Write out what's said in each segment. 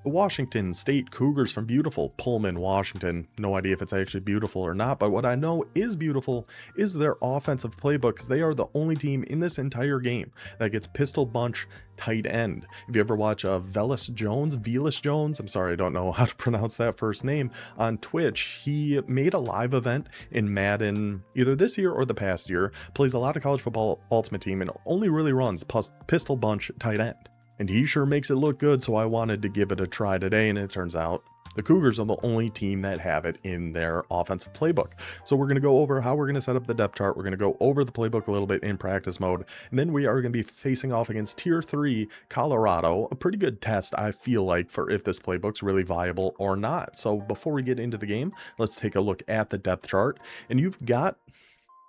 The Washington State Cougars from beautiful Pullman, Washington. No idea if it's actually beautiful or not, but what I know is beautiful is their offensive playbook, 'cause they are the only team in this entire game that gets pistol bunch tight end. If you ever watch Velas Jones, I'm sorry, I don't know how to pronounce that first name, on Twitch, he made a live event in Madden either this year or the past year, plays a lot of college football ultimate team, and only really runs pistol bunch tight end. And he sure makes it look good, so I wanted to give it a try today, and it turns out the Cougars are the only team that have it in their offensive playbook. So we're going to go over how we're going to set up the depth chart. We're going to go over the playbook a little bit in practice mode, and then we are going to be facing off against Tier 3 Colorado, a pretty good test, I feel like, for if this playbook's really viable or not. So before we get into the game, let's take a look at the depth chart, and you've got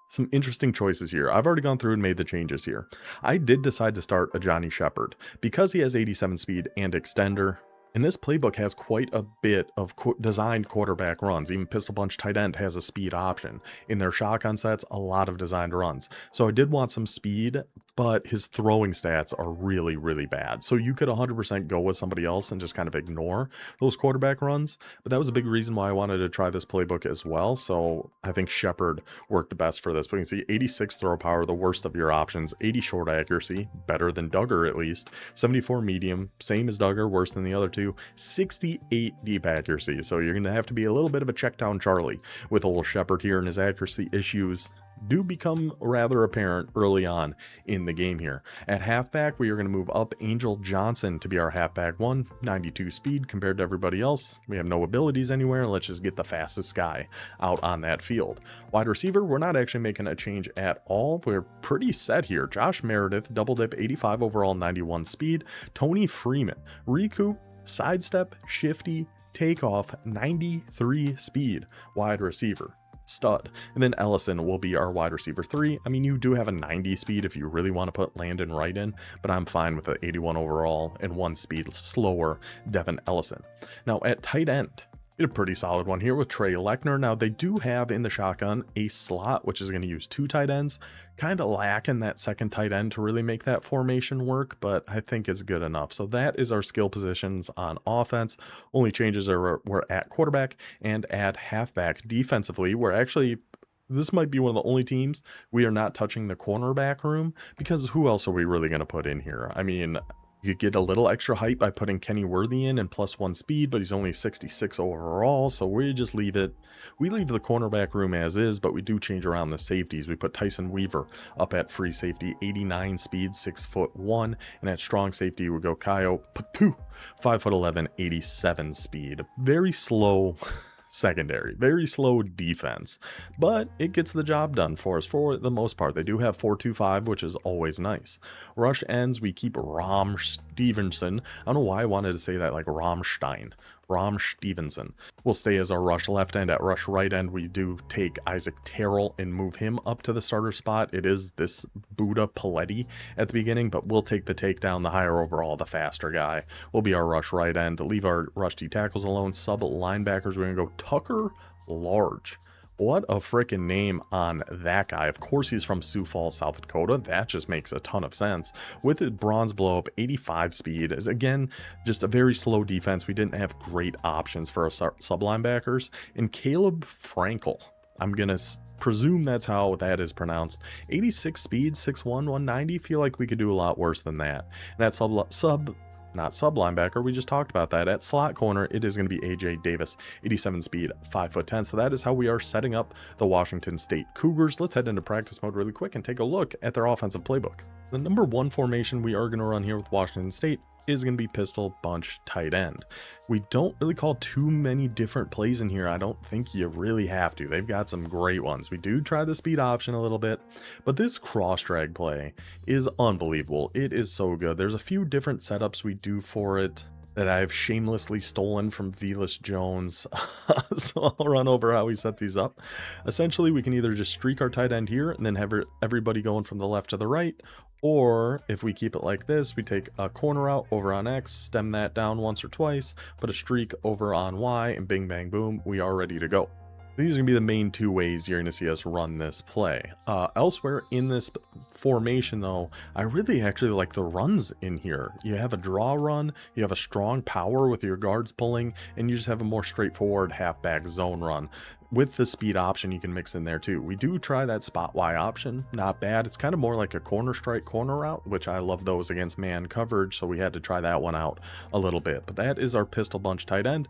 some interesting choices here. I've already gone through and made the changes here. I did decide to start a Johnny Shepard because he has 87 speed and extender. And this playbook has quite a bit of designed quarterback runs. Even Pistol Bunch tight end has a speed option. In their shotgun sets, a lot of designed runs. So I did want some speed, but his throwing stats are really, really bad. So you could 100% go with somebody else and just kind of ignore those quarterback runs. But that was a big reason why I wanted to try this playbook as well. So I think Shepard worked best for this. But you can see 86 throw power, the worst of your options. 80 short accuracy, better than Duggar at least. 74 medium, same as Duggar, worse than the other two. 68 deep accuracy. So you're going to have to be a little bit of a check down Charlie with old Shepard here, and his accuracy issues do become rather apparent early on in the game here. At halfback, we are going to move up Angel Johnson to be our halfback one, 92 speed compared to everybody else. We have no abilities anywhere. Let's just get the fastest guy out on that field. Wide receiver, we're not actually making a change at all. We're pretty set here. Josh Meredith, double dip, 85 overall, 91 speed. Tony Freeman, recoup, sidestep, shifty, takeoff, 93 speed, wide receiver. Stud. And then Ellison will be our wide receiver 3. I mean, you do have a 90 speed if you really want to put Landon Wright in, but I'm fine with the 81 overall and 1 speed slower Devin Ellison. Now at tight end, a pretty solid one here with Trey Lechner. Now they do have in the shotgun a slot which is going to use 2 tight ends, kind of lacking that second tight end to really make that formation work, but I think it's good enough. So that is our skill positions on offense. Only changes are we're at quarterback and at halfback. Defensively, we're actually, this might be one of the only teams we are not touching the cornerback room, because who else are we really going to put in here? I mean, you get a little extra height by putting Kenny Worthy in and +1 speed, but he's only 66 overall, so we just leave it. We leave the cornerback room as is, but we do change around the safeties. We put Tyson Weaver up at free safety, 89 speed, 6'1", and at strong safety we go Kaio Patu, 5'11", 87 speed. Very slow secondary, very slow defense, but it gets the job done for us for the most part. They do have 4-2-5, which is always nice. Rush ends, we keep Rom Stevenson. I don't know why I wanted to say that like Rammstein. Rom Stevenson will stay as our rush left end. At rush right end, we do take Isaac Terrell and move him up to the starter spot. It is this Buddha Paletti at the beginning, but we'll take the takedown, the higher overall, the faster guy will be our rush right end. Leave our rush D tackles alone. Sub linebackers, we're gonna go Tucker Large. What a freaking name on that guy. Of course he's from Sioux Falls, South Dakota. That just makes a ton of sense. With his bronze blow up, 85 speed, is again just a very slow defense. We didn't have great options for our sub linebackers. And Caleb Frankel, I'm gonna presume that's how that is pronounced. 86 speed, 6'1", 190. Feel like we could do a lot worse than that. And that not sub linebacker, we just talked about that. At slot corner, it is going to be AJ Davis, 87 speed, 5'10". So that is how we are setting up the Washington State Cougars. Let's head into practice mode really quick and take a look at their offensive playbook. The number 1 formation we are going to run here with Washington State is going to be pistol bunch tight end. We don't really call too many different plays in here. I don't think you really have to. They've got some great ones. We do try the speed option a little bit, but this cross drag play is unbelievable. It is so good. There's a few different setups we do for it that I've shamelessly stolen from Velas Jones. So I'll run over how we set these up. Essentially, we can either just streak our tight end here and then have everybody going from the left to the right, or if we keep it like this, we take a corner out over on X, stem that down once or twice, put a streak over on Y, and bing, bang, boom, we are ready to go. These are going to be the main two ways you're going to see us run this play. Elsewhere in this formation, though, I really actually like the runs in here. You have a draw run, you have a strong power with your guards pulling, and you just have a more straightforward halfback zone run. With the speed option, you can mix in there too. We do try that spot Y option, not bad. It's kind of more like a corner strike corner route, which I love those against man coverage, so we had to try that one out a little bit. But that is our pistol bunch tight end.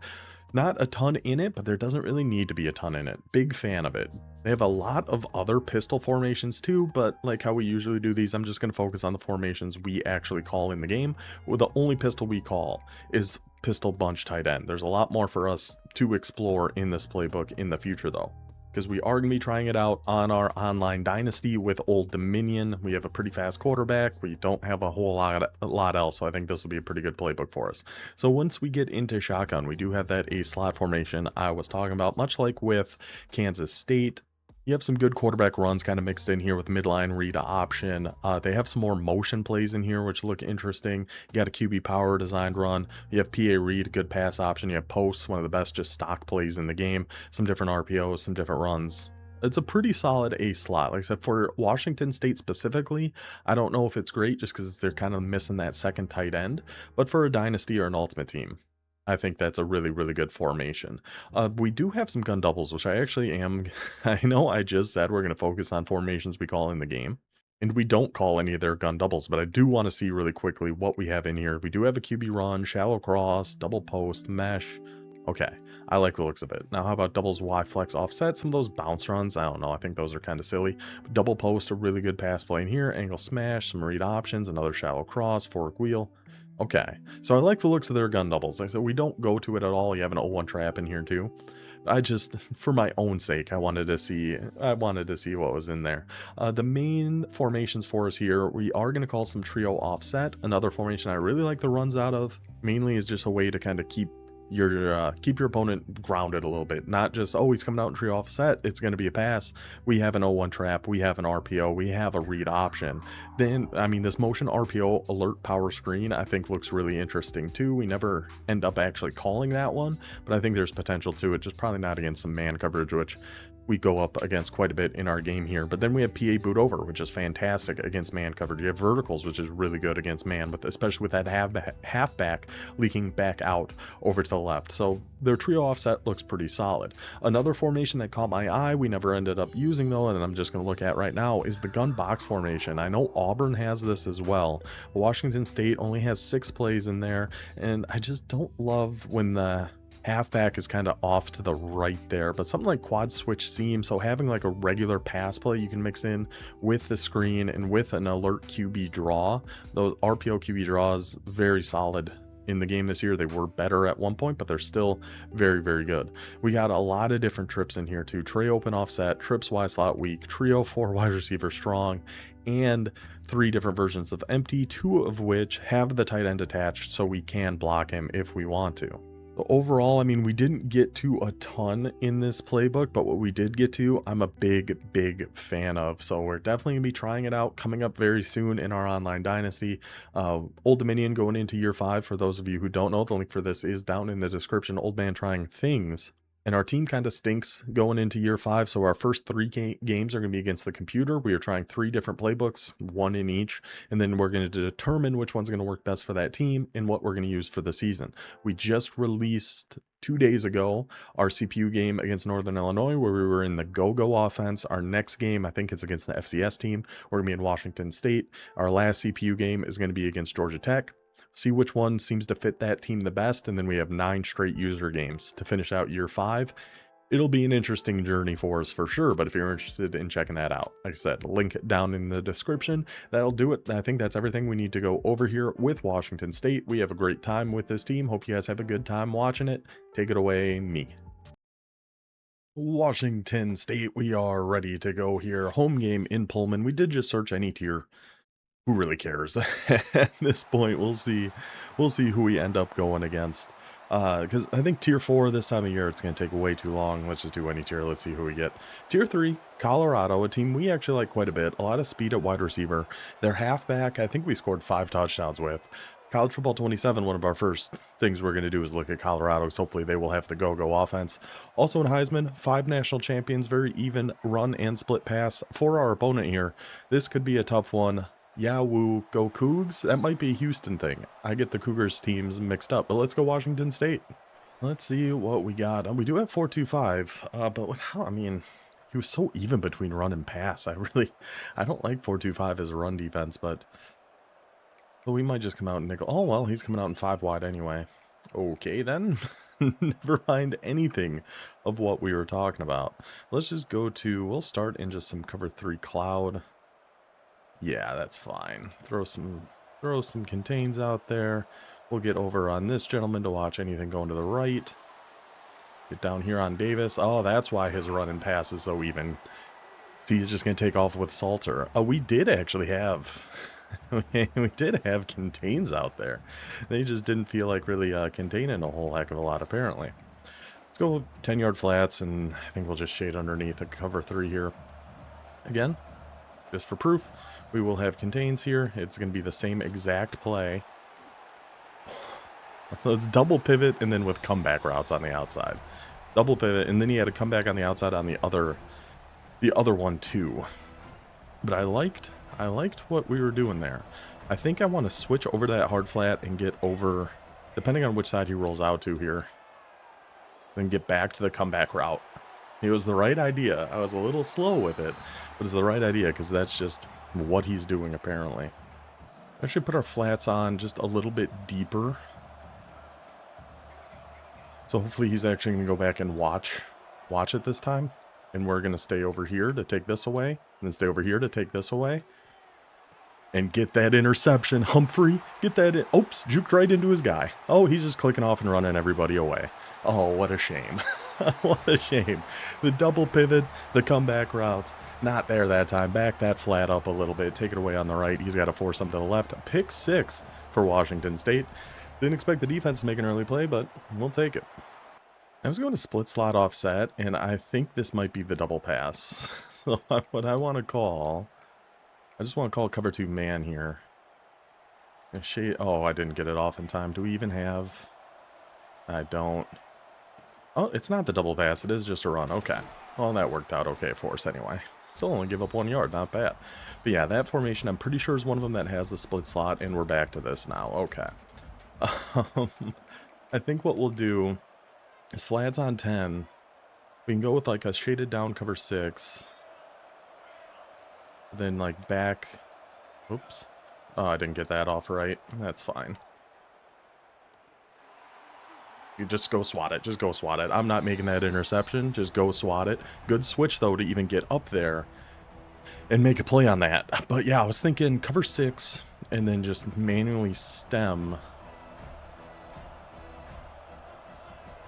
Not a ton in it, but there doesn't really need to be a ton in it. Big fan of it. They have a lot of other pistol formations too, but like how we usually do these, I'm just going to focus on the formations we actually call in the game. Well, the only pistol we call is pistol bunch tight end. There's a lot more for us to explore in this playbook in the future though, because we are going to be trying it out on our online dynasty with Old Dominion. We have a pretty fast quarterback. We don't have a whole lot else, so I think this will be a pretty good playbook for us. So once we get into shotgun, we do have that A slot formation I was talking about, much like with Kansas State. You have some good quarterback runs kind of mixed in here with midline read option. They have some more motion plays in here, which look interesting. You got a QB power designed run. You have PA read, good pass option. You have posts, one of the best just stock plays in the game. Some different RPOs, some different runs. It's a pretty solid A slot. Like I said, for Washington State specifically, I don't know if it's great just because they're kind of missing that second tight end. But for a dynasty or an ultimate team, I think that's a really, really good formation. We do have some gun doubles, which I actually am. I know I just said we're going to focus on formations we call in the game, and we don't call any of their gun doubles, but I do want to see really quickly what we have in here. We do have a QB run, shallow cross, double post, mesh. Okay, I like the looks of it. Now, how about doubles Y flex offset? Some of those bounce runs, I don't know. I think those are kind of silly. But double post, a really good pass play in here. Angle smash, some read options, another shallow cross, fork wheel. Okay, so I like the looks of their gun doubles. Like I said, we don't go to it at all. You have an 0-1 trap in here too. I just, for my own sake, I wanted to see what was in there. The main formations for us here, we are going to call some trio offset. Another formation I really like the runs out of, mainly is just a way to kind of keep your opponent grounded a little bit, not just, oh, he's coming out in trio offset, it's going to be a pass. We have an 0-1 trap, we have an RPO, we have a read option. Then, I mean, this motion RPO alert power screen I think looks really interesting too. We never end up actually calling that one, but I think there's potential to it, just probably not against some man coverage, which we go up against quite a bit in our game here. But then we have PA boot over, which is fantastic against man coverage. You have verticals, which is really good against man, but especially with that halfback leaking back out over to the left. So their trio offset looks pretty solid. Another formation that caught my eye, we never ended up using though, and I'm just going to look at right now, is the gun box formation. I know Auburn has this as well. Washington State only has 6 plays in there, and I just don't love when the halfback is kind of off to the right there, but something like quad switch seam, so having like a regular pass play you can mix in with the screen and with an alert QB draw. Those RPO QB draws, very solid in the game this year. They were better at one point, but they're still very, very good. We got a lot of different trips in here too. Tray open offset, trips Y slot weak, trio 4 wide receiver strong, and 3 different versions of empty, 2 of which have the tight end attached so we can block him if we want to. Overall, I mean, we didn't get to a ton in this playbook, but what we did get to, I'm a big fan of. So we're definitely going to be trying it out coming up very soon in our online dynasty. Old Dominion going into year 5. For those of you who don't know, the link for this is down in the description. Old Man Trying Things. And our team kind of stinks going into year 5. So our first 3 games are going to be against the computer. We are trying 3 different playbooks, 1 in each. And then we're going to determine which one's going to work best for that team and what we're going to use for the season. We just released 2 days ago our CPU game against Northern Illinois, where we were in the go-go offense. Our next game, I think it's against the FCS team. We're going to be in Washington State. Our last CPU game is going to be against Georgia Tech. See which one seems to fit that team the best, and then we have 9 straight user games to finish out year 5. It'll be an interesting journey for us for sure, but if you're interested in checking that out, like I said, link down in the description. That'll do it. I think that's everything we need to go over here with Washington State. We have a great time with this team. Hope you guys have a good time watching it. Take it away, me. Washington State, we are ready to go here. Home game in Pullman. We did just search any tier. Who really cares at this point? We'll see who we end up going against, because I think tier 4 this time of year, it's going to take way too long. Let's just do any tier. Let's see who we get. Tier 3, Colorado, a team we actually like quite a bit. A lot of speed at wide receiver. Their halfback, I think we scored 5 touchdowns with. College Football 27, one of our first things we're going to do is look at Colorado's. Hopefully they will have the go-go offense. Also in Heisman, 5 national champions, very even run and split pass for our opponent here. This could be a tough one. Yahoo, go Cougs. That might be a Houston thing. I get the Cougars teams mixed up, but let's go Washington State. Let's see what we got. We do have 4-2-5, but without, I mean, he was so even between run and pass. I don't like 4-2-5 as a run defense, but we might just come out and nickel. Oh, well, he's coming out in 5 wide anyway. Okay, then. Never mind anything of what we were talking about. Let's just go to, we'll start in just some cover 3 cloud. Yeah, that's fine. Throw some contains out there. We'll get over on this gentleman to watch anything going to the right. Get down here on Davis. Oh, that's why his run and pass is so even. He's just going to take off with Salter. We did actually have... we did have contains out there. They just didn't feel like really containing a whole heck of a lot, apparently. Let's go 10-yard flats, and I think we'll just shade underneath a cover 3 here. Again, just for proof, we will have contains here. It's going to be the same exact play. So it's double pivot, and then with comeback routes on the outside. Double pivot, and then he had a comeback on the outside on the other one too. But I liked what we were doing there. I think I want to switch over to that hard flat and get over, depending on which side he rolls out to here, then get back to the comeback route. It was the right idea. I was a little slow with it, but it's the right idea because that's just what he's doing apparently. Actually put our flats on just a little bit deeper. So hopefully he's actually going to go back and watch it this time. And we're going to stay over here to take this away. And then stay over here to take this away. And get that interception. Humphrey, get that in. Oops, juked right into his guy. Oh, he's just clicking off and running everybody away. Oh, what a shame. What a shame. The double pivot, the comeback routes. Not there that time. Back that flat up a little bit. Take it away on the right. He's got to force him to the left. Pick 6 for Washington State. Didn't expect the defense to make an early play, but we'll take it. I was going to split slot offset, and I think this might be the double pass. So what I want to call, I just want to call cover 2 man here. Oh, I didn't get it off in time. Do we even have? I don't. Oh, it's not the double pass. It is just a run. Okay. Well, that worked out okay for us anyway. Still only give up 1 yard. Not bad. But yeah, that formation, I'm pretty sure is one of them that has the split slot, and we're back to this now. Okay. I think what we'll do is flats on 10. We can go with like a shaded down cover 6. Then like back. Oops. Oh, I didn't get that off right. That's fine. You just go swat it. Just go swat it. I'm not making that interception. Just go swat it. Good switch though to even get up there and make a play on that. But yeah, I was thinking cover 6 and then just manually stem.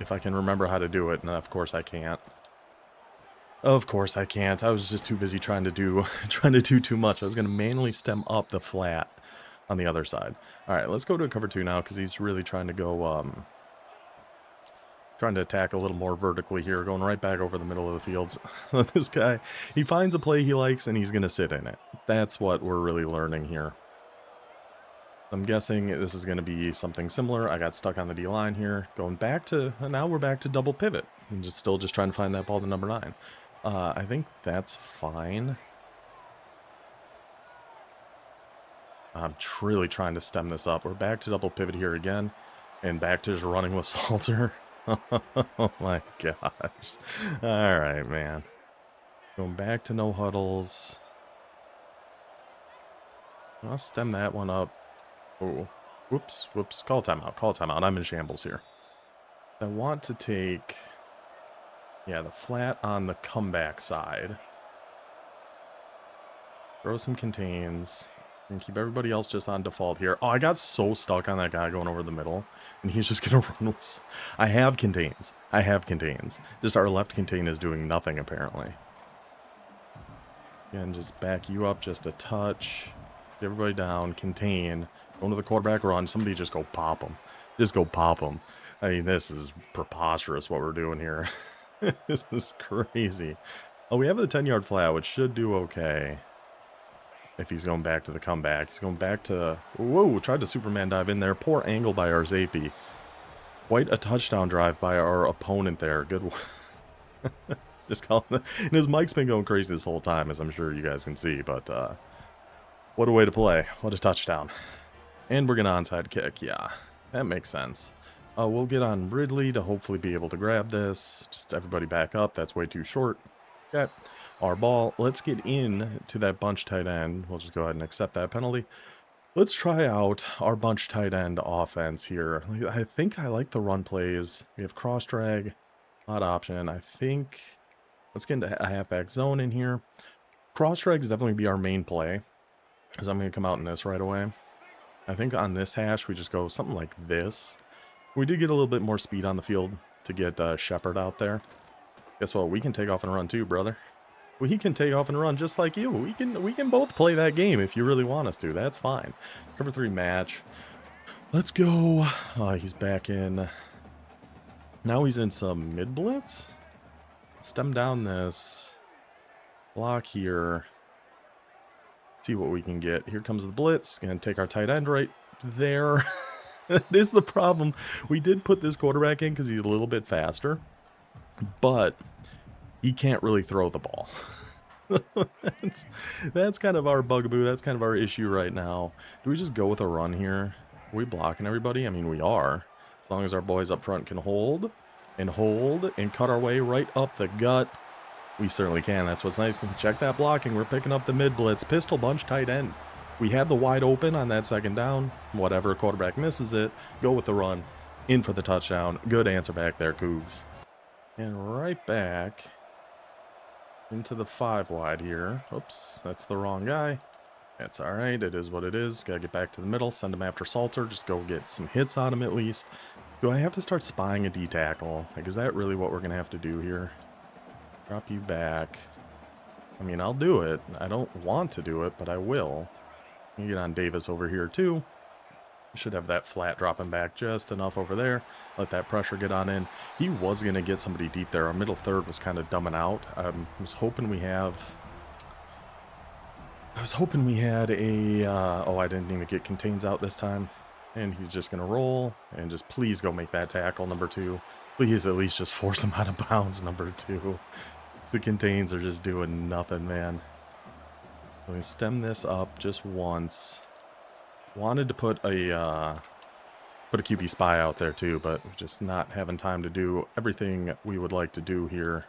If I can remember how to do it, and of course I can't. Of course I can't. I was just too busy trying to do too much. I was going to manually stem up the flat on the other side. All right, let's go to a cover 2 now because he's really trying to go, trying to attack a little more vertically here, going right back over the middle of the fields. This guy, he finds a play he likes and he's going to sit in it. That's what we're really learning here. I'm guessing this is going to be something similar. I got stuck on the D-line here. Going back to, now we're back to double pivot. I'm still trying to find that ball to number 9. I think that's fine. I'm really trying to stem this up. We're back to double pivot here again. And back to just running with Salter. Oh my gosh. All right, man. Going back to no huddles. I'll stem that one up. Oh, whoops. Call timeout. I'm in shambles here. I want to take, yeah, the flat on the comeback side. Throw some contains. And keep everybody else just on default here. Oh, I got so stuck on that guy going over the middle. And he's just going to run with... I have contains. Just our left contain is doing nothing, apparently. Again, just back you up just a touch. Get everybody down. Contain. Going to the quarterback run. Somebody just go pop him. I mean, this is preposterous what we're doing here. This is crazy. Oh, we have the 10-yard flat, which should do okay. if he's going back to the comeback. He's going back to... Whoa, tried to Superman dive in there. Poor angle by our safety. Quite a touchdown drive by our opponent there. Good one. Just calling it. And his mic's been going crazy this whole time, as I'm sure you guys can see. But what a way to play. What a touchdown. And we're going to onside kick. Yeah, that makes sense. We'll get on Ridley to hopefully be able to grab this. Just everybody back up. That's way too short. Okay. Our ball. Let's get in to that bunch tight end. We'll just go ahead and accept that penalty. Let's try out our bunch tight end offense here. I think I like the run plays. We have cross drag, odd option. I think let's get into a halfback zone in here. Cross drag is definitely be our main play, because I'm going to come out in this right away. I think on this hash we just go something like this. We did get a little bit more speed on the field to get Shepard out there. Guess what? We can take off and run too, brother. We can take off and run just like you. We can both play that game if you really want us to. That's fine. Cover 3 match. Let's go. He's back in. Now he's in some mid blitz. Stem down this. Block here. See what we can get. Here comes the blitz. Gonna take our tight end right there. That is the problem. We did put this quarterback in because he's a little bit faster, but he can't really throw the ball. That's kind of our bugaboo. That's kind of our issue right now. Do we just go with a run here? Are we blocking everybody? I mean, we are. As long as our boys up front can hold and cut our way right up the gut. We certainly can. That's what's nice. And check that blocking. We're picking up the mid blitz. Pistol bunch tight end. We had the wide open on that second down. Whatever, quarterback misses it. Go with the run. In for the touchdown. Good answer back there, Cougs. And right back into the 5 wide here. Oops, that's the wrong guy. That's all right. It is what it is. Got to get back to the middle. Send him after Salter. Just go get some hits on him at least. Do I have to start spying a D-tackle? Like, is that really what we're going to have to do here? Drop you back. I mean, I'll do it. I don't want to do it, but I will. You get on Davis over here too. Should have that flat dropping back just enough over there. Let that pressure get on in. He was going to get somebody deep there. Our middle third was kind of dumbing out. I was hoping we had a... oh, I didn't even get contains out this time. And he's just going to roll. And just please go make that tackle, number 2. Please at least just force him out of bounds, number 2. The contains are just doing nothing, man. Let me stem this up just once. Wanted to put a QB spy out there too, but just not having time to do everything we would like to do here.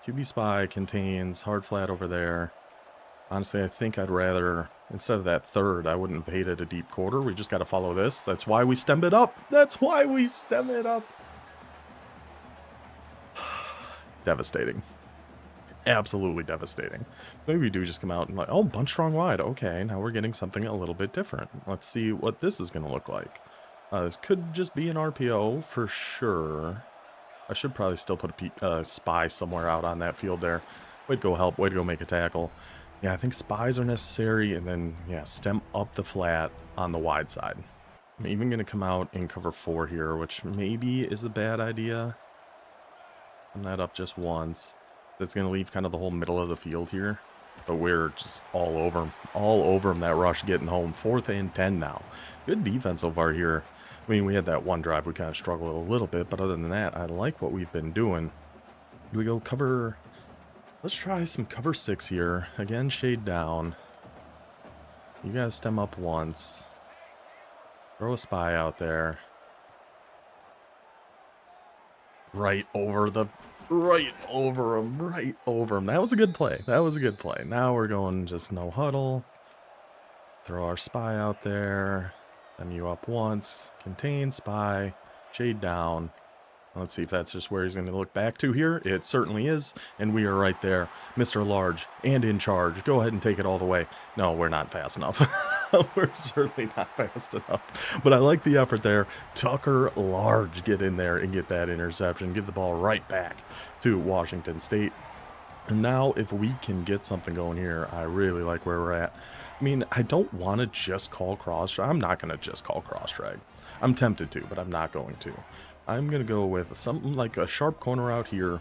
QB spy contains hard flat over there. Honestly, I think I'd rather, instead of that third, I wouldn't have hated a deep quarter. We just got to follow this. That's why we stemmed it up. That's why we stem it up. Devastating. Absolutely devastating. Maybe we do just come out and like, oh, bunch strong wide. Okay, now we're getting something a little bit different. Let's see what this is going to look like. This could just be an RPO for sure. I should probably still put a spy somewhere out on that field there. Way to go help. Way to go make a tackle. Yeah, I think spies are necessary. And then, yeah, stem up the flat on the wide side. I'm even going to come out in cover 4 here, which maybe is a bad idea. Come that up just once. That's going to leave kind of the whole middle of the field here. But we're just all over him. All over him, that rush getting home. 4th and 10 now. Good defense so far here. I mean, we had that one drive we kind of struggled a little bit. But other than that, I like what we've been doing. Do we go cover... Let's try some cover 6 here. Again, shade down. You guys stem up once. Throw a spy out there. Right over him. Right over him. That was a good play. That was a good play. Now we're going just no huddle. Throw our spy out there. Stem you up once. Contain spy. Shade down. Let's see if that's just where he's going to look back to here. It certainly is. And we are right there. Mr. Large and in charge. Go ahead and take it all the way. No, we're not fast enough. We're certainly not fast enough. But I like the effort there. Tucker Large, get in there and get that interception. Give the ball right back to Washington State. And now if we can get something going here, I really like where we're at. I mean, I don't want to just call cross drag. I'm not going to just call cross drag. I'm tempted to, but I'm not going to. I'm going to go with something like a sharp corner out here.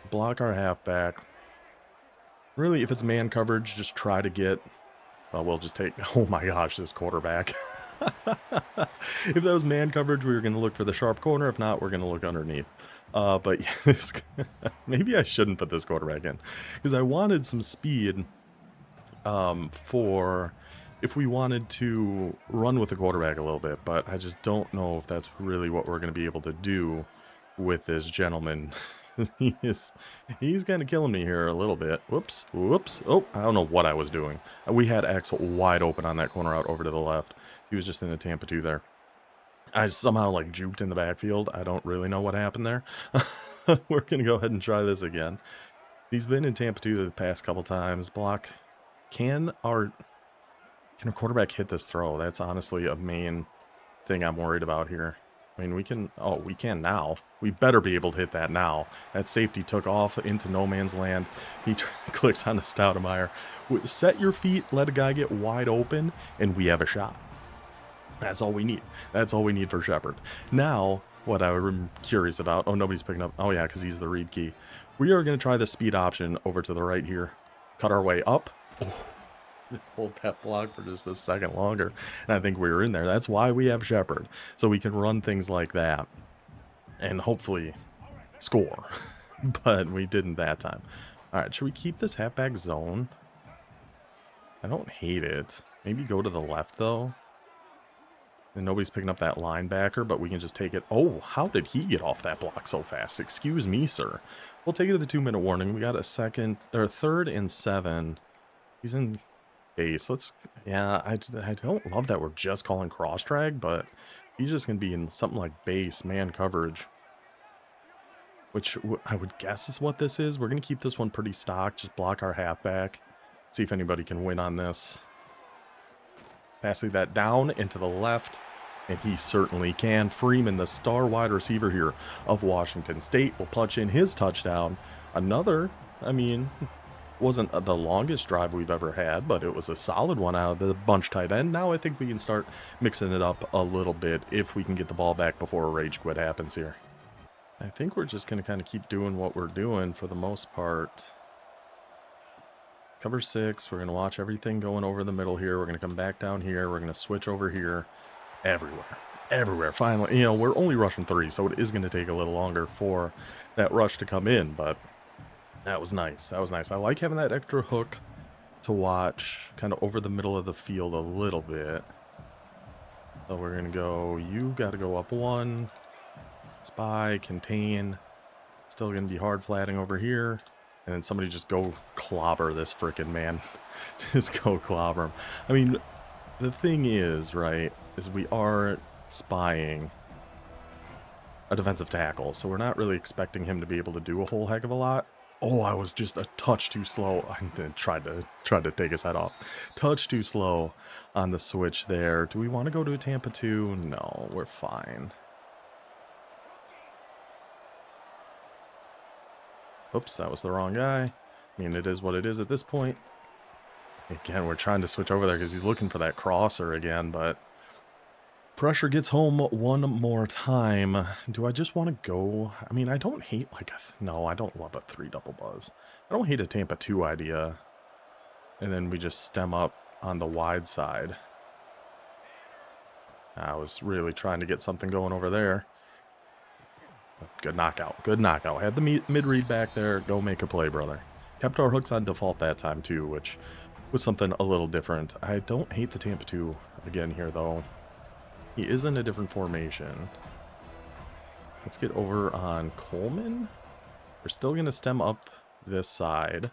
Block our halfback. Really, if it's man coverage, just try to get... we'll just take... Oh my gosh, this quarterback. If that was man coverage, we were going to look for the sharp corner. If not, we're going to look underneath. But yeah, maybe I shouldn't put this quarterback in, because I wanted some speed for if we wanted to run with the quarterback a little bit, but I just don't know if that's really what we're going to be able to do with this gentleman. He's kind of killing me here a little bit. Whoops. Oh, I don't know what I was doing. We had X wide open on that corner out over to the left. He was just in a Tampa 2 there. I somehow like juked in the backfield. I don't really know what happened there. We're going to go ahead and try this again. He's been in Tampa 2 the past couple times. Block. Can a quarterback hit this throw? That's honestly a main thing I'm worried about here. I mean, we can now. We better be able to hit that now. That safety took off into no man's land. He clicks on the Stoudemire. Set your feet, let a guy get wide open, and we have a shot. That's all we need. That's all we need for Shepard. Now, what I'm curious about... Oh, nobody's picking up. Oh, yeah, because he's the read key. We are going to try the speed option over to the right here. Cut our way up. Oh. Hold that block for just a second longer, and I think we were in there. That's why we have Shepard, so we can run things like that and hopefully score. But we didn't that time. All right, should we keep this halfback zone? I don't hate it. Maybe go to the left though, and nobody's picking up that linebacker, but we can just take it. Oh, how did he get off that block so fast? Excuse me, sir. We'll take it to the 2-minute warning. We got a third and 7. He's in base. Yeah, I don't love that we're just calling cross drag, but he's just gonna be in something like base man coverage, which I would guess is what this is. We're gonna keep this one pretty stock, just block our halfback, see if anybody can win on this. Passing that down into the left, and he certainly can. Freeman, the star wide receiver here of Washington State, will punch in his touchdown. Another, I mean, wasn't the longest drive we've ever had, but it was a solid one out of the bunch tight end. Now I think we can start mixing it up a little bit if we can get the ball back before a rage quit happens here. I think we're just going to kind of keep doing what we're doing for the most part. Cover 6. We're going to watch everything going over the middle here. We're going to come back down here. We're going to switch over here. Everywhere. Finally, we're only rushing 3, so it is going to take a little longer for that rush to come in, but that was nice. I like having that extra hook to watch kind of over the middle of the field a little bit. So we're going to go, you got to go up 1. Spy, contain. Still going to be hard flatting over here. And then somebody just go clobber this frickin' man. Just go clobber him. I mean, the thing is, right, is we are spying a defensive tackle. So we're not really expecting him to be able to do a whole heck of a lot. Oh, I was just a touch too slow. I tried to take his head off. Touch too slow on the switch there. Do we want to go to a Tampa 2? No, we're fine. Oops, that was the wrong guy. I mean, it is what it is at this point. Again, we're trying to switch over there because he's looking for that crosser again, but pressure gets home one more time. Do I just want to go? I mean, I don't hate no, I don't love a 3 double buzz. I don't hate a Tampa 2 idea. And then we just stem up on the wide side. I was really trying to get something going over there. Good knockout. Had the mid-read back there. Go make a play, brother. Kept our hooks on default that time too, which was something a little different. I don't hate the Tampa 2 again here, though. He is in a different formation. Let's get over on Coleman. We're still going to stem up this side.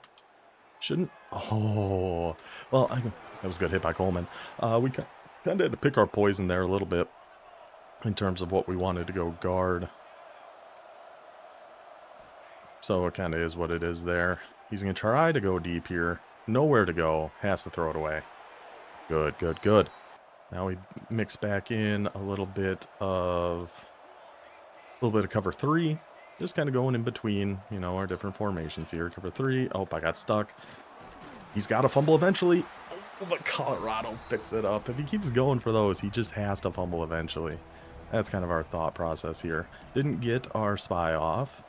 Shouldn't... Oh. Well, that was a good hit by Coleman. We kind of had to pick our poison there a little bit in terms of what we wanted to go guard. So it kind of is what it is there. He's going to try to go deep here. Nowhere to go. Has to throw it away. Good. Now we mix back in a little bit of cover 3. Just kind of going in between, our different formations here. Cover 3. Oh, I got stuck. He's got to fumble eventually. Oh, but Colorado picks it up. If he keeps going for those, he just has to fumble eventually. That's kind of our thought process here. Didn't get our spy off.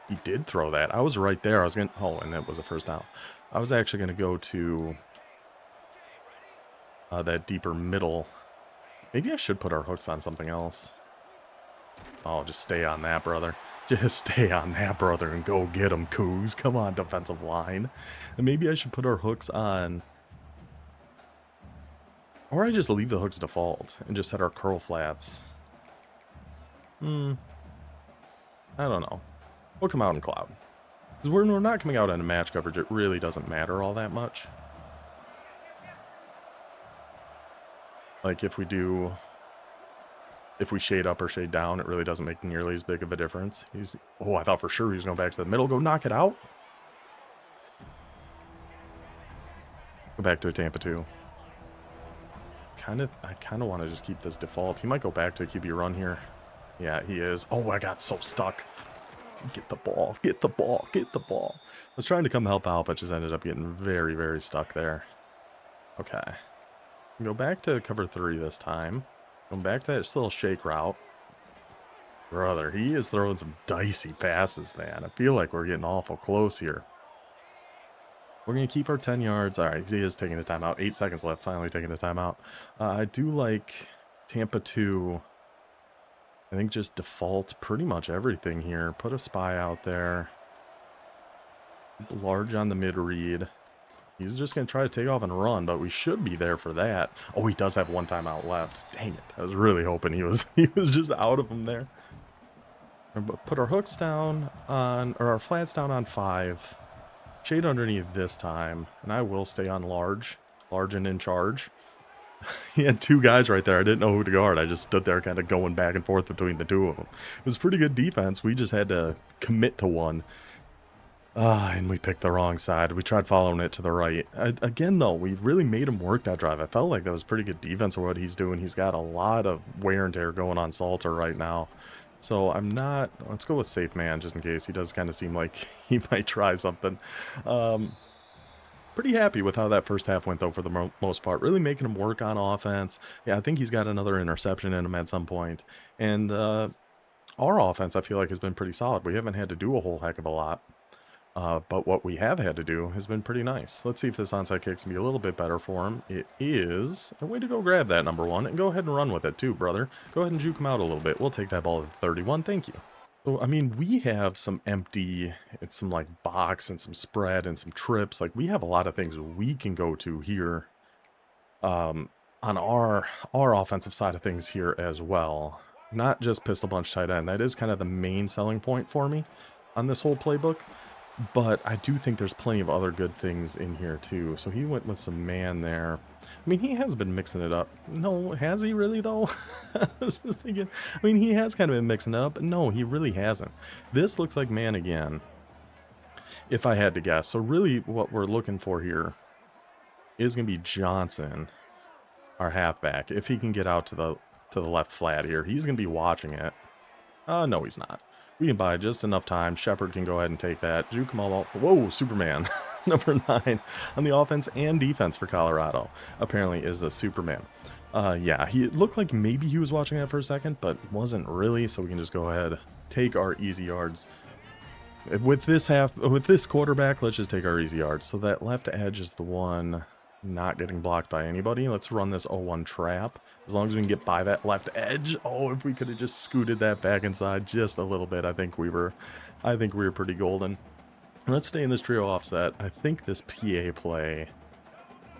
He did throw that. I was right there. I was going to... Oh, and that was a first down. I was actually going to go to that deeper middle. Maybe I should put our hooks on something else. Oh, just stay on that, brother. Just stay on that, brother, and go get them, Cougs. Come on, defensive line. And maybe I should put our hooks on... Or I just leave the hooks default and just set our curl flats. I don't know. We'll come out in cloud. Because when we're not coming out in a match coverage, it really doesn't matter all that much. Like if we shade up or shade down, it really doesn't make nearly as big of a difference. Oh, I thought for sure he was going back to the middle. Go knock it out. Go back to a Tampa 2. I kind of want to just keep this default. He might go back to a QB run here. Yeah, he is. Oh, I got so stuck. Get the ball. Get the ball. Get the ball. I was trying to come help out, but just ended up getting very, very stuck there. Okay. Go back to cover 3 this time. Go back to that little shake route. Brother, he is throwing some dicey passes, man. I feel like we're getting awful close here. We're going to keep our 10 yards. All right, he is taking a timeout. 8 seconds left, finally taking a timeout. I do like Tampa 2. I think just default pretty much everything here. Put a spy out there. Large on the mid-read. He's just going to try to take off and run, but we should be there for that. Oh, he does have one timeout left. Dang it. I was really hoping he was just out of them there. Put our hooks down on, or our flats down on 5. Shade underneath this time, and I will stay on large. Large and in charge. He had 2 guys right there. I didn't know who to guard. I just stood there kind of going back and forth between the 2 of them. It was pretty good defense. We just had to commit to one. And we picked the wrong side. We tried following it to the right. Again, though, we really made him work that drive. I felt like that was pretty good defense for what he's doing. He's got a lot of wear and tear going on Salter right now. So I'm not... Let's go with safe man, just in case. He does kind of seem like he might try something. Pretty happy with how that first half went, though, for the most part. Really making him work on offense. Yeah, I think he's got another interception in him at some point. And our offense, I feel like, has been pretty solid. We haven't had to do a whole heck of a lot. But what we have had to do has been pretty nice. Let's see if this onside kick's going to be a little bit better for him. It is. A way to go grab that, number 1. And go ahead and run with it, too, brother. Go ahead and juke him out a little bit. We'll take that ball at the 31. Thank you. So, I mean, we have some empty, it's some, like, box and some spread and some trips. Like, we have a lot of things we can go to here on our offensive side of things here as well. Not just pistol bunch tight end. That is kind of the main selling point for me on this whole playbook. But I do think there's plenty of other good things in here, too. So he went with some man there. I mean, he has been mixing it up. No, has he really, though? I was just thinking, I mean, he has kind of been mixing it up. No, he really hasn't. This looks like man again, if I had to guess. So really what we're looking for here is going to be Johnson, our halfback. If he can get out to the left flat here, he's going to be watching it. No, he's not. We can buy just enough time. Shepard can go ahead and take that. Juke him all. Whoa, Superman. Number 9 on the offense and defense for Colorado. Apparently is a Superman. Yeah, he looked like maybe he was watching that for a second, but wasn't really. So we can just go ahead, take our easy yards. With this quarterback, let's just take our easy yards. So that left edge is the one not getting blocked by anybody. Let's run this 0-1 trap. As long as we can get by that left edge. Oh, if we could have just scooted that back inside just a little bit, I think we were pretty golden. Let's stay in this trio offset. I think this PA play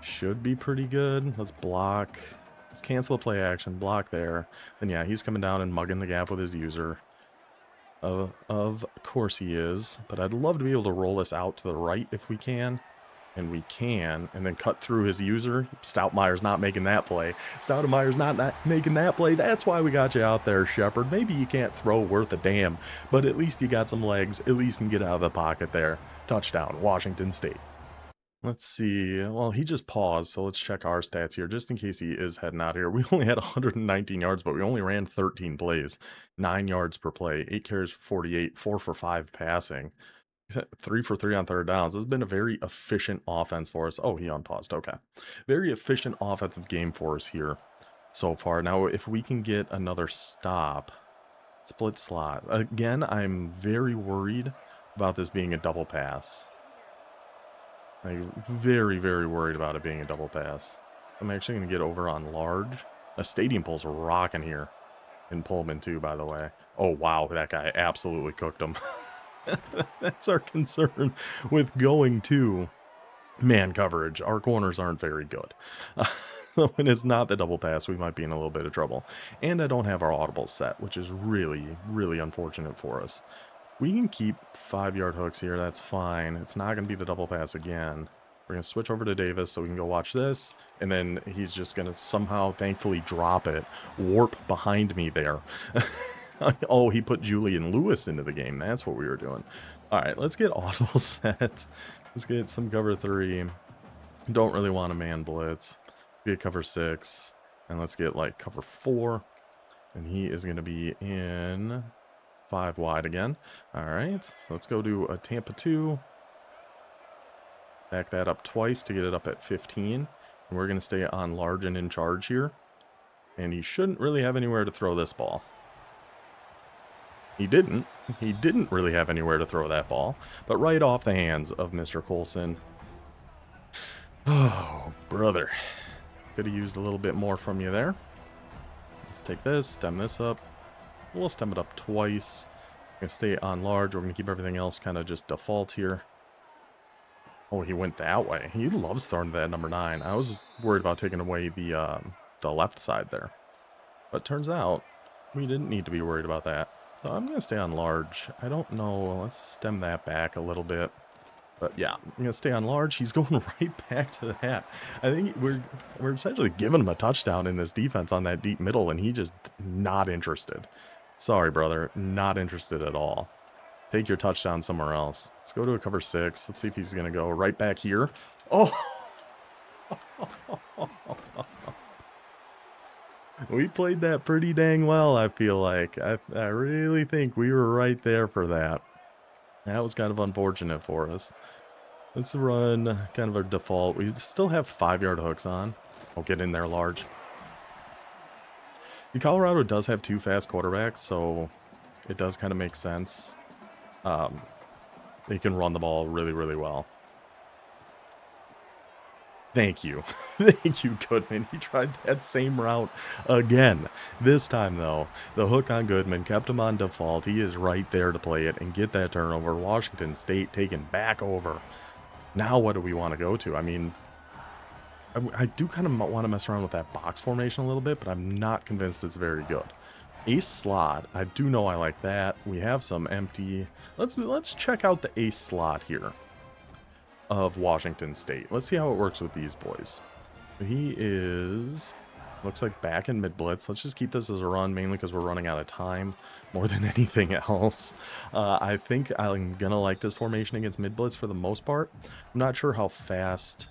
should be pretty good. Let's block. Let's cancel a play action, block there. And yeah, he's coming down and mugging the gap with his user. Of course he is. But I'd love to be able to roll this out to the right if we can. And we can, and then cut through his user. Stoutmeier's not making that play. Stoutmeier's not making that play. That's why we got you out there, Shepard. Maybe you can't throw worth a damn, but at least you got some legs. At least you can get out of the pocket there. Touchdown, Washington State. Let's see. Well, he just paused, so let's check our stats here, just in case he is heading out here. We only had 119 yards, but we only ran 13 plays. 9 yards per play. 8 carries for 48. 4 for 5 passing. 3 for 3 on third downs. This has been a very efficient offense for us. Oh, he unpaused. Okay. Very efficient offensive game for us here so far. Now, if we can get another stop, split slot. Again, I'm very worried about this being a double pass. Like, very, very worried about it being a double pass. I'm actually going to get over on large. A stadium pulse rocking here. In Pullman, too, by the way. Oh, wow. That guy absolutely cooked him. That's our concern with going to man coverage. Our corners aren't very good. When it's not the double pass, we might be in a little bit of trouble. And I don't have our audible set, which is really, really unfortunate for us. We can keep 5-yard hooks here. That's fine. It's not going to be the double pass again. We're going to switch over to Davis so we can go watch this. And then he's just going to somehow, thankfully, drop it. Warp behind me there. Oh, he put Julian Lewis into the game. That's what we were doing. All right, let's get audible set. Let's get some cover 3. Don't really want a man blitz. Get cover 6. And let's get, like, cover 4. And he is going to be in 5 wide again. All right, so let's go to a Tampa 2. Back that up twice to get it up at 15. And we're going to stay on large and in charge here. And he shouldn't really have anywhere to throw this ball. He didn't. He didn't really have anywhere to throw that ball. But right off the hands of Mr. Coulson. Oh, brother. Could have used a little bit more from you there. Let's take this, stem this up. We'll stem it up twice. We're going to stay on large. We're going to keep everything else kind of just default here. Oh, he went that way. He loves throwing that number 9. I was worried about taking away the left side there. But turns out we didn't need to be worried about that. So I'm going to stay on large. I don't know. Let's stem that back a little bit. But yeah, I'm going to stay on large. He's going right back to that. I think we're essentially giving him a touchdown in this defense on that deep middle, and he just not interested. Sorry, brother. Not interested at all. Take your touchdown somewhere else. Let's go to a cover 6. Let's see if he's going to go right back here. Oh! We played that pretty dang well, I feel like. I really think we were right there for that. That was kind of unfortunate for us. Let's run kind of our default. We still have 5-yard hooks on. I'll get in there large. Colorado does have 2 fast quarterbacks, so it does kind of make sense. They can run the ball really, really well. Thank you. Thank you, Goodman. He tried that same route again. This time, though, the hook on Goodman kept him on default. He is right there to play it and get that turnover. Washington State taken back over. Now what do we want to go to? I mean, I do kind of want to mess around with that box formation a little bit, but I'm not convinced it's very good. Ace slot. I do know I like that. We have some empty. Let's check out the ace slot here of Washington State. Let's see how it works with these boys. He is, looks like back in mid blitz. Let's just keep this as a run, mainly because we're running out of time more than anything else. I think I'm gonna like this formation against mid blitz for the most part. I'm not sure how fast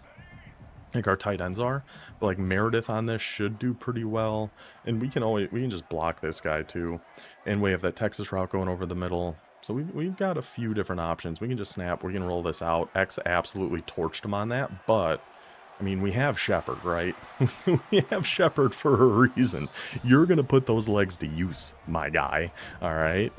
like our tight ends are, but like Meredith on this should do pretty well. And we can just block this guy too. And we have that Texas route going over the middle. So we've got a few different options. We can just snap. We can roll this out. X absolutely torched him on that. But, I mean, we have Shepard, right? We have Shepard for a reason. You're going to put those legs to use, my guy. All right?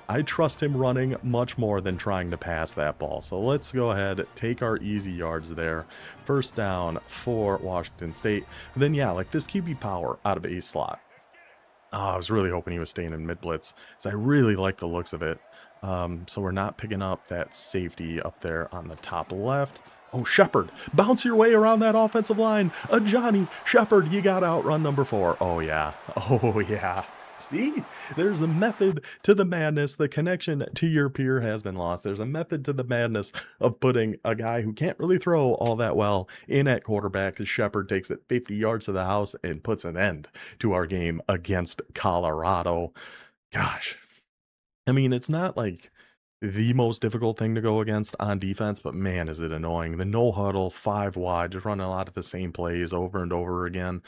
I trust him running much more than trying to pass that ball. So let's go ahead, take our easy yards there. First down for Washington State. And then, yeah, like this QB power out of a slot. I was really hoping he was staying in mid-blitz, because I really like the looks of it. So we're not picking up that safety up there on the top left. Oh, Shepard, bounce your way around that offensive line. Johnny Shepard, you got to outrun number 4. Oh, yeah. Oh, yeah. See, there's a method to the madness. The connection to your peer has been lost. There's a method to the madness of putting a guy who can't really throw all that well in at quarterback. As Shepard takes it 50 yards to the house and puts an end to our game against Colorado. Gosh, I mean, it's not like the most difficult thing to go against on defense, but man, is it annoying. The no huddle, 5 wide, just running a lot of the same plays over and over again.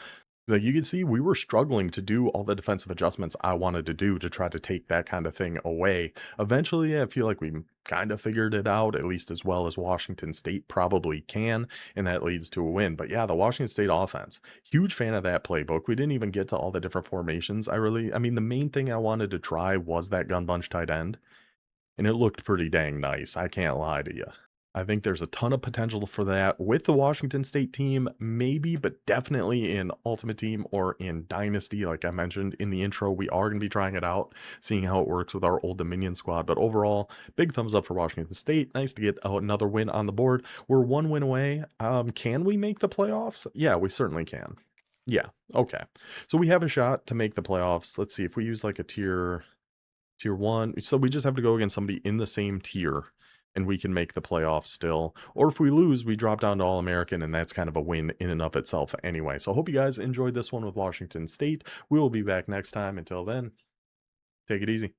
Like you can see, we were struggling to do all the defensive adjustments I wanted to do to try to take that kind of thing away. Eventually, I feel like we kind of figured it out, at least as well as Washington State probably can, and that leads to a win. But yeah, the Washington State offense, huge fan of that playbook. We didn't even get to all the different formations. I mean, the main thing I wanted to try was that gun bunch tight end, and it looked pretty dang nice. I can't lie to you. I think there's a ton of potential for that with the Washington State team, maybe, but definitely in Ultimate Team or in Dynasty. Like I mentioned in the intro, we are going to be trying it out, seeing how it works with our Old Dominion squad. But overall, big thumbs up for Washington State. Nice to get another win on the board. We're one win away. Can we make the playoffs? Yeah, we certainly can. Yeah, okay. So we have a shot to make the playoffs. Let's see if we use like a tier 1. So we just have to go against somebody in the same tier and we can make the playoffs still. Or if we lose, we drop down to All-American, and that's kind of a win in and of itself anyway. So I hope you guys enjoyed this one with Washington State. We will be back next time. Until then, take it easy.